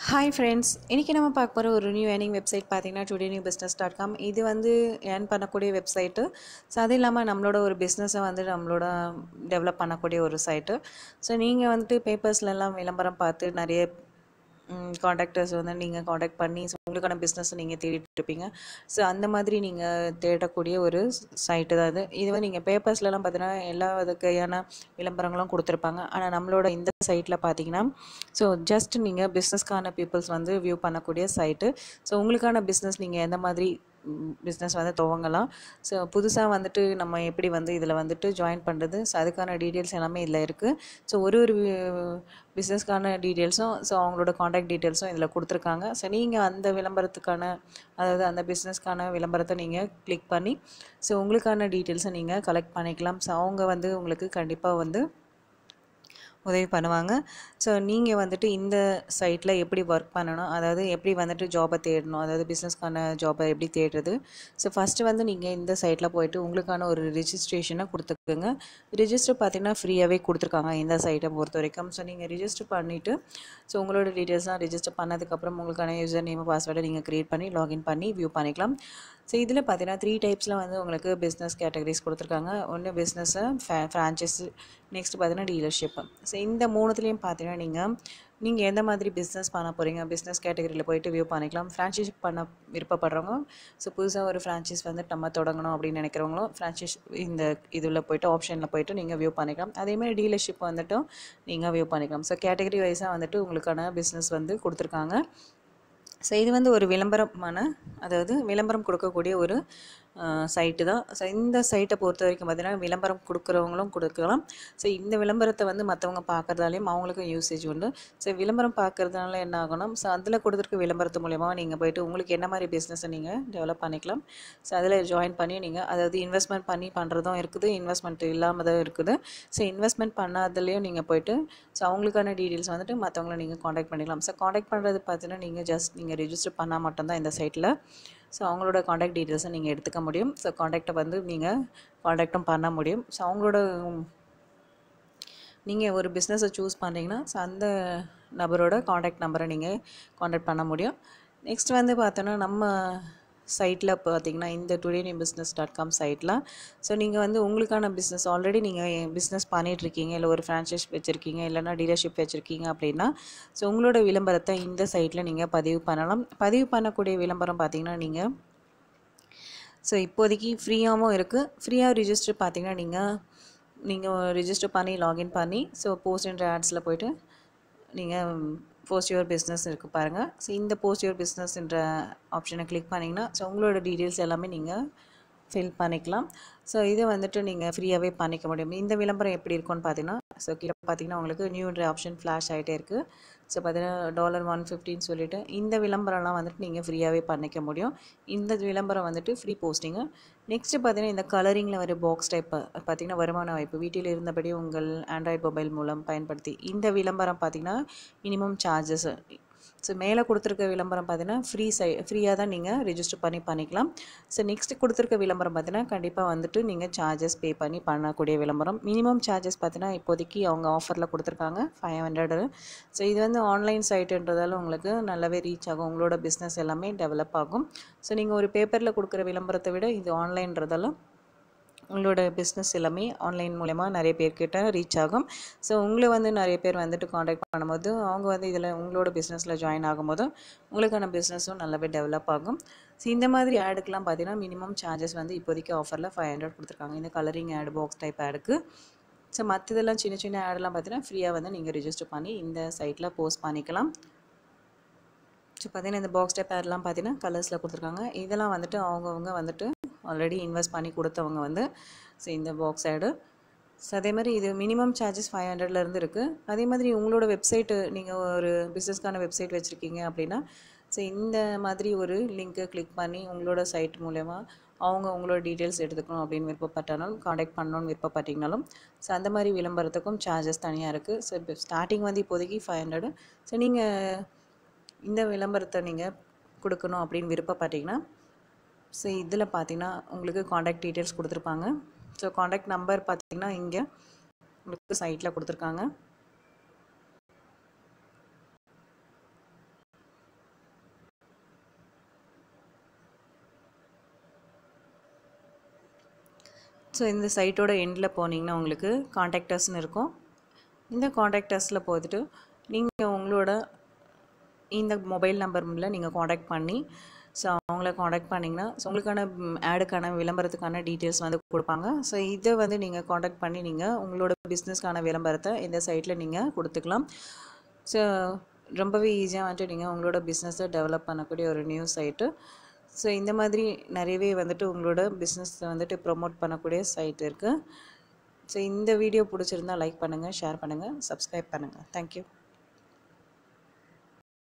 Hi friends, இன்றைக்கி நம்ம பார்க்க போகிற ஒரு நியூ ஏர்னிங் வெப்சைட் பார்த்தீங்கன்னா todayNewBusiness.com. இது வந்து ஏர்ன் பண்ணக்கூடிய வெப்சைட்டு. ஸோ அது இல்லாமல் நம்மளோட ஒரு பிஸ்னஸை வந்து நம்மளோட டெவலப் பண்ணக்கூடிய ஒரு சைட்டு. ஸோ நீங்கள் வந்துட்டு பேப்பர்ஸ்லலாம் விளம்பரம் பார்த்து நிறைய காண்டாக்டர்ஸ் வந்து நீங்கள் காண்டாக்ட் பண்ணி ஸோ உங்களுக்கான பிஸ்னஸை நீங்கள் தேடிட்டு இருப்பீங்க. ஸோ அந்த மாதிரி நீங்கள் தேடக்கூடிய ஒரு சைட்டு தான் இது. இது வந்து நீங்கள் பேப்பர்ஸ்லலாம் பார்த்தீங்கன்னா எல்லா வகையான விளம்பரங்களும் கொடுத்துருப்பாங்க. ஆனால் நம்மளோட இந்த சைட்டில் பார்த்தீங்கன்னா ஸோ ஜஸ்ட் நீங்கள் பிஸ்னஸ்க்கான பீப்புள்ஸ் வந்து வியூ பண்ணக்கூடிய சைட்டு. ஸோ உங்களுக்கான பிஸ்னஸ் நீங்கள் எந்த மாதிரி பிஸ்னஸ் வந்து துவங்கலாம், ஸோ புதுசாக வந்துட்டு நம்ம எப்படி வந்து இதில் வந்துட்டு ஜாயின் பண்ணுறது, ஸோ அதுக்கான டீட்டெயில்ஸ் எல்லாமே இதில் இருக்குது. ஸோ ஒரு பிஸ்னஸ்க்கான டீட்டெயில்ஸும் ஸோ அவங்களோட காண்டாக்ட் டீட்டெயில்ஸும் இதில் கொடுத்துருக்காங்க. ஸோ நீங்கள் அந்த விளம்பரத்துக்கான அதாவது அந்த பிஸ்னஸ்க்கான விளம்பரத்தை நீங்கள் கிளிக் பண்ணி ஸோ உங்களுக்கான டீட்டெயில்ஸை நீங்கள் கலெக்ட் பண்ணிக்கலாம். ஸோ அவங்க வந்து உங்களுக்கு கண்டிப்பாக வந்து உதவி பண்ணுவாங்க. ஸோ நீங்கள் வந்துட்டு இந்த சைட்டில் எப்படி ஒர்க் பண்ணணும், அதாவது எப்படி வந்துட்டு ஜாபை தேடணும், அதாவது பிஸ்னஸ்க்கான ஜாபை எப்படி தேடுறது. ஸோ ஃபஸ்ட்டு வந்து நீங்கள் இந்த சைட்டில் போய்ட்டு உங்களுக்கான ஒரு ரிஜிஸ்ட்ரேஷனை கொடுத்துக்குங்க. ரிஜிஸ்டர் பார்த்திங்கன்னா ஃப்ரீயாகவே கொடுத்துருக்காங்க இந்த சைட்டை பொறுத்த வரைக்கும். ஸோ நீங்கள் ரிஜிஸ்டர் பண்ணிவிட்டு ஸோ உங்களோட டீட்டெயில்ஸ்லாம் ரிஜிஸ்டர் பண்ணதுக்கப்புறம் உங்களுக்கான யூசர் நேம் பாஸ்வேர்டை நீங்கள் க்ரியேட் பண்ணி லாகின் பண்ணி வியூ பண்ணிக்கலாம். ஸோ இதில் பார்த்தீங்கன்னா 3 டைப்ஸில் வந்து உங்களுக்கு பிஸ்னஸ் கேட்டகரிஸ் கொடுத்துருக்காங்க. ஒன்று பிஸ்னஸ்ஸு, ஃப்ரான்ச்சைஸி, நெக்ஸ்ட் பார்த்தீங்கன்னா டீலர்ஷிப்பு. ஸோ இந்த மூணுத்துலேயும் பார்த்தீங்கன்னா நீங்கள் எந்த மாதிரி பிஸ்னஸ் பண்ண போகிறீங்க, பிஸ்னஸ் கேட்டகரியில் போய்ட்டு வியூ பண்ணிக்கலாம். ஃப்ரான்ச்சைஸ் பண்ண விருப்பப்படுறவங்க ஸோ புதுசாக ஒரு ஃப்ரான்ச்சைஸ் வந்து நம்ம தொடங்கணும் அப்படின்னு நினைக்கிறவங்களும் ஃப்ரான்ச்சைஸ் இந்த இதில் போய்ட்டு ஆப்ஷனில் போய்ட்டு நீங்கள் வியூ பண்ணிக்கலாம். அதேமாதிரி டீலர்ஷிப் வந்துட்டும் நீங்கள் வியூ பண்ணிக்கலாம். ஸோ கேட்டகரி வைஸாக வந்துட்டு உங்களுக்கான பிஸ்னஸ் வந்து கொடுத்துருக்காங்க. ஸோ இது வந்து ஒரு அதாவது விளம்பரம் கொடுக்கக்கூடிய ஒரு சைட்டு தான். ஸோ இந்த சைட்டை பொறுத்த வரைக்கும் பார்த்தீங்கன்னா விளம்பரம் கொடுக்குறவங்களும் கொடுக்கலாம். ஸோ இந்த விளம்பரத்தை வந்து மற்றவங்க பார்க்குறதாலையும் அவங்களுக்கும் யூசேஜ் உண்டு. ஸோ விளம்பரம் பார்க்குறதுனால என்ன ஆகணும், ஸோ அதில் கொடுத்துருக்க விளம்பரத்து மூலயமா நீங்கள் போய்ட்டு உங்களுக்கு என்ன மாதிரி பிஸ்னஸை நீங்கள் டெவலப் பண்ணிக்கலாம். ஸோ அதில் ஜாயின் பண்ணி நீங்கள் அதாவது இன்வெஸ்ட்மெண்ட் பண்ணி பண்ணுறதும் இருக்குது, இன்வெஸ்ட்மெண்ட் இல்லாமதும் இருக்குது. ஸோ இன்வெஸ்ட்மெண்ட் பண்ணாததுலேயும் நீங்கள் போய்ட்டு ஸோ அவங்களுக்கான டீட்டெயில்ஸ் வந்துட்டு மற்றவங்கள நீங்கள் காண்டாக்ட் பண்ணிக்கலாம். ஸோ காண்டாக்ட் பண்ணுறது பார்த்தீங்கன்னா நீங்கள் ரிஜிஸ்டர் பண்ணால் மட்டும்தான் இந்த சைட்டில் ஸோ அவங்களோட காண்டாக்ட் டீட்டெயில்ஸை நீங்கள் எடுத்துக்க முடியும். ஸோ காண்டாக்டை வந்து நீங்கள் காண்டாக்டும் பண்ண முடியும். ஸோ அவங்களோட நீங்கள் ஒரு பிஸ்னஸை சூஸ் பண்ணிங்கன்னா ஸோ அந்த நபரோட காண்டாக்ட் நம்பரை நீங்கள் காண்டாக்ட் பண்ண முடியும். நெக்ஸ்ட் வந்து பார்த்தோன்னா நம்ம சைட்டில் பார்த்தீங்கன்னா இந்த todayNewBusiness.com சைட்டில் ஸோ நீங்கள் வந்து உங்களுக்கான பிஸ்னஸ் ஆல்ரெடி நீங்கள் பிஸ்னஸ் பண்ணிகிட்ருக்கீங்க, இல்லை ஒரு ஃப்ரான்ச்சைஸ் வச்சுருக்கீங்க, இல்லைனா டீலர்ஷிப் வச்சுருக்கீங்க அப்படின்னா ஸோ உங்களோட விளம்பரத்தை இந்த சைட்டில் நீங்கள் பதிவு பண்ணலாம். பதிவு பண்ணக்கூடிய விளம்பரம் பார்த்திங்கன்னா ஸோ இப்போதைக்கு ஃப்ரீயாகவும் இருக்குது. ஃப்ரீயாக ரிஜிஸ்டர் பார்த்திங்கன்னா நீங்கள் ரிஜிஸ்டர் பண்ணி லாகின் பண்ணி ஸோ போஸ்ட் அண்ட் ஆட்ஸில் போய்ட்டு நீங்கள் போஸ்ட் யுவர் பிஸ்னஸ் இருக்குது பாருங்கள். ஸோ இந்த போஸ்ட் யுவர் பிஸ்னஸ்ன்ற ஆப்ஷனை கிளிக் பண்ணிங்கன்னா ஸோ உங்களோட டீட்டெயில்ஸ் எல்லாமே நீங்கள் ஃபில் பண்ணிக்கலாம். ஸோ இதை வந்துட்டு நீங்கள் ஃப்ரீயாகவே பண்ணிக்க முடியும். இந்த விளம்பரம் எப்படி இருக்கும்னு பார்த்தீங்கன்னா ஸோ கீழே பார்த்தீங்கன்னா உங்களுக்கு நியூன்ற ஆப்ஷன் ஃப்ளாஷ் ஆகிட்டே இருக்குது. ஸோ பார்த்தீங்கன்னா $150 சொல்லிவிட்டு இந்த விளம்பரம்லாம் வந்துட்டு நீங்கள் ஃப்ரீயாகவே பண்ணிக்க முடியும். இந்த விளம்பரம் வந்துட்டு ஃப்ரீ போஸ்டிங்கு. நெக்ஸ்ட்டு பார்த்தீங்கன்னா இந்த கலரிங்கில் வர பாக்ஸ் டைப் பார்த்திங்கன்னா வருமான வாய்ப்பு, வீட்டில் இருந்தபடி உங்கள் ஆண்ட்ராய்டு மொபைல் மூலம் பயன்படுத்தி இந்த விளம்பரம் பார்த்திங்கன்னா மினிமம் சார்ஜஸ். ஸோ மேலே கொடுத்துருக்க விளம்பரம் பார்த்தீங்கன்னா ஃப்ரீயாக தான் நீங்கள் ரிஜிஸ்டர் பண்ணிக்கலாம். ஸோ நெக்ஸ்ட்டு கொடுத்துருக்க விளம்பரம் பார்த்தீங்கன்னா கண்டிப்பாக வந்துட்டு நீங்கள் சார்ஜஸ் பே பண்ணி பண்ணக்கூடிய விளம்பரம். மினிமம் சார்ஜஸ் பார்த்தீங்கன்னா இப்போதைக்கு அவங்க ஆஃபரில் கொடுத்துருக்காங்க 500. ஸோ இது வந்து ஆன்லைன் சைட்டுன்றதால உங்களுக்கு நல்லாவே ரீச் ஆகும், உங்களோட பிஸ்னஸ் எல்லாமே டெவலப் ஆகும். ஸோ நீங்கள் ஒரு பேப்பரில் கொடுக்குற விளம்பரத்தை விட இது ஆன்லைன்றதால உங்களோட பிஸ்னஸ் எல்லாமே ஆன்லைன் மூலமாக நிறைய பேர்கிட்ட ரீச் ஆகும். ஸோ உங்களை வந்து நிறைய பேர் வந்துட்டு காண்டாக்ட் பண்ணும்போது அவங்க வந்து இதில் உங்களோட பிஸ்னஸில் ஜாயின் ஆகும்போது உங்களுக்கான பிஸ்னஸும் நல்லாவே டெவலப் ஆகும். ஸோ இந்த மாதிரி ஆடுக்கெலாம் பார்த்தீங்கன்னா மினிமம் சார்ஜஸ் வந்து இப்போதைக்கு ஆஃபரில் 500 கொடுத்துருக்காங்க இந்த கலரிங் ஆடு, பாக்ஸ் டைப் ஆடுக்கு. ஸோ மற்றதெல்லாம் சின்ன சின்ன ஆடெல்லாம் பார்த்தீங்கன்னா ஃப்ரீயாக வந்து நீங்கள் ரிஜிஸ்டர் பண்ணி இந்த சைட்டில் போஸ்ட் பண்ணிக்கலாம். ஸோ பார்த்தீங்கன்னா இந்த பாக்ஸ் டைப் ஆட்லாம் பார்த்தீங்கன்னா கலர்ஸில் கொடுத்துருக்காங்க. இதெல்லாம் வந்துட்டு அவங்கவுங்க வந்துட்டு ஆல்ரெடி இன்வெஸ்ட் பண்ணி கொடுத்தவங்க வந்து ஸோ இந்த பாக்ஸ் ஆடு. ஸோ அதே மாதிரி இது மினிமம் சார்ஜஸ் 500லேருந்து இருக்குது. அதே மாதிரி உங்களோட வெப்சைட்டு நீங்கள் ஒரு பிஸ்னஸ்க்கான வெப்சைட் வச்சுருக்கீங்க அப்படின்னா ஸோ இந்த மாதிரி ஒரு லிங்க்கை கிளிக் பண்ணி உங்களோட சைட் மூலமா அவங்க உங்களோட டீட்டெயில்ஸ் எடுத்துக்கணும் அப்படின்னு விருப்பப்பட்டாலும் காண்டாக்ட் பண்ணணும்னு விருப்பப்பட்டீங்கனாலும் ஸோ அந்த மாதிரி விளம்பரத்துக்கும் சார்ஜஸ் தனியாக இருக்குது. ஸோ இப்போ ஸ்டார்டிங் வந்து இப்போதைக்கு 500. ஸோ நீங்கள் இந்த விளம்பரத்தை நீங்கள் கொடுக்கணும் அப்படின்னு விருப்பப்பட்டீங்கன்னா ஸோ இதில் பார்த்தீங்கன்னா உங்களுக்கு காண்டாக்ட் டீட்டெயில்ஸ் கொடுத்துருப்பாங்க. ஸோ காண்டாக்ட் நம்பர் பார்த்தீங்கன்னா இங்கே உங்களுக்கு சைட்டில் கொடுத்துருக்காங்க. ஸோ இந்த சைட்டோட எண்டில் போனீங்கன்னா உங்களுக்கு காண்டாக்டர்ஸ்னு இருக்கும். இந்த காண்டாக்டர்ஸில் போட்டுட்டு நீங்கள் உங்களோட இந்த மொபைல் நம்பரில் நீங்கள் காண்டாக்ட் பண்ணி ஸோ அவங்கள காண்டாக்ட் பண்ணிங்கன்னா ஸோ உங்களுக்கான ஆடுக்கான விளம்பரத்துக்கான டீட்டெயில்ஸ் வந்து கொடுப்பாங்க. ஸோ இதை வந்து நீங்கள் காண்டாக்ட் பண்ணி நீங்கள் உங்களோட பிஸ்னஸ்க்கான விளம்பரத்தை இந்த சைட்டில் நீங்கள் கொடுத்துக்கலாம். ஸோ ரொம்பவே ஈஸியாக வந்துட்டு நீங்கள் உங்களோட பிஸ்னஸை டெவலப் பண்ணக்கூடிய ஒரு நியூ சைட்டு. ஸோ இந்த மாதிரி நிறையவே வந்துட்டு உங்களோட பிஸ்னஸை வந்துட்டு ப்ரொமோட் பண்ணக்கூடிய சைட் இருக்குது. ஸோ இந்த வீடியோ பிடிச்சிருந்தால் லைக் பண்ணுங்கள், ஷேர் பண்ணுங்கள், சப்ஸ்கிரைப் பண்ணுங்கள். தேங்க்யூ.